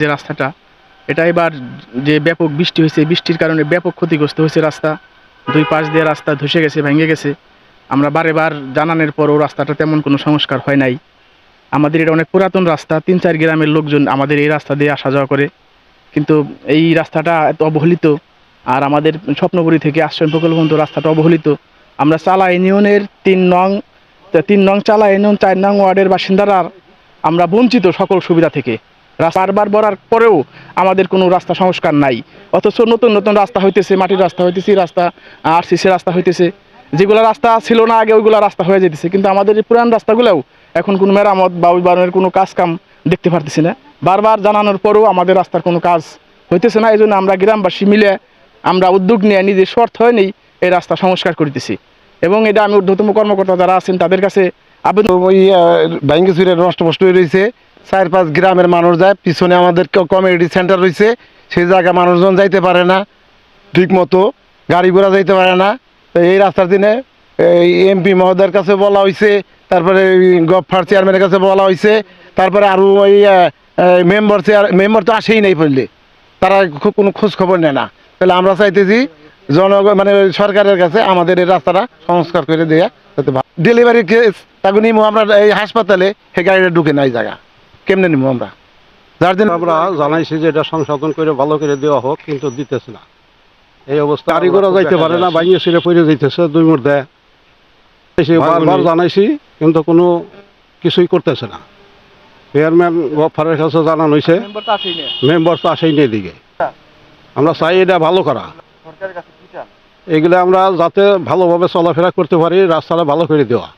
যে রাস্তাটা এটা এবার যে ব্যাপক বৃষ্টি হয়েছে, বৃষ্টির কারণে ব্যাপক ক্ষতিগ্রস্ত হয়েছে রাস্তা। দুই পাশ দিয়ে রাস্তা ধসে গেছে, ভেঙে গেছে। আমরা বারেবার জানানোর পরও রাস্তাটা তেমন কোনো সংস্কার হয় নাই। আমাদের এটা অনেক পুরাতন রাস্তা, ৩-৪ গ্রামের লোকজন আমাদের এই রাস্তা দিয়ে আসা যাওয়া করে, কিন্তু এই রাস্তাটা এত অবহেলিত। আর আমাদের স্বপ্নপুরী থেকে আশ্রয় প্রকল্প পর্যন্ত রাস্তাটা অবহেলিত। আমরা চালা ইউনিয়নের ৩ নং চালা ইউনিয়ন ৪ নং ওয়ার্ডের বাসিন্দারা আমরা বঞ্চিত সকল সুবিধা থেকে। বারবার বলার পরেও আমাদের কোনো রাস্তা সংস্কার নাই, অথচ নতুন নতুন রাস্তা হইতেছে, মাটির রাস্তা হইতেছে, রাস্তা আরসিসি রাস্তা হইতেছে, যেগুলো রাস্তা ছিল না আগে ওইগুলো রাস্তা হয়ে যেতেছে। কিন্তু আমাদের এই পুরান রাস্তাগুলোও এখন কোনো মেরামত বা ওই ধরনের কোনো কাজ কাম দেখতে পারতেছি না। বারবার জানানোর পরেও আমাদের রাস্তার কোনো কাজ হইতেছে না। এই জন্য আমরা গ্রামবাসী মিলে আমরা উদ্যোগ নিয়ে নিজের স্বার্থ হয়নি এই রাস্তা সংস্কার করিতেছি। এবং এটা আমি ঊর্ধ্বতম কর্মকর্তা যারা আছেন তাদের কাছে আবেদন। ওই ব্যাঙ্গে সুরে নষ্ট হয়ে রয়েছে, 4-5 গ্রামের মানুষ যায়, পিছনে আমাদের কমিউনিটি সেন্টার রয়েছে, সেই জায়গায় মানুষজন যাইতে পারে না, ঠিক মতো গাড়ি ঘোড়া যাইতে পারে না। তো এই রাস্তার দিনে এই এমপি মহোদয়ের কাছে বলা হয়েছে, তারপরে গভর্নর চেয়ারম্যানের কাছে বলা হয়েছে, তারপরে আরও ওই মেম্বার তো আসেই নাই পড়লে, তারা কোনো খোঁজ খবর নেয় না। তাহলে আমরা চাইতেছি জনগণ মানে সরকারের কাছে আমাদের এই রাস্তাটা সংস্কার করে দেয়া যাতে ডেলিভারি কেস তাকে নিবো আমরা এই হাসপাতালে, সেই গাড়িটা ঢুকে নাই জায়গা কেমনে নিবো আমরা। যার জন্য আমরা জানাইছি যে এটা সংশোধন করে ভালো করে দেওয়া হোক, কিন্তু দিতেছে না। এই অবস্থা গাড়ি ঘোড়া যাইতে পারে না, বাইরে ছিঁড়ে পড়ে যাইতেছে দুই মুহূর্তে। বারবার জানাইছি কিন্তু কোনো কিছুই করতেছে না। চেয়ারম্যান গভর্নরের কাছে জানানো হয়েছে, মেম্বার তো আসেই নেই দিকে। আমরা চাই এটা ভালো করা, এগুলো আমরা যাতে ভালোভাবে চলাফেরা করতে পারি, রাস্তাটা ভালো করে দেওয়া।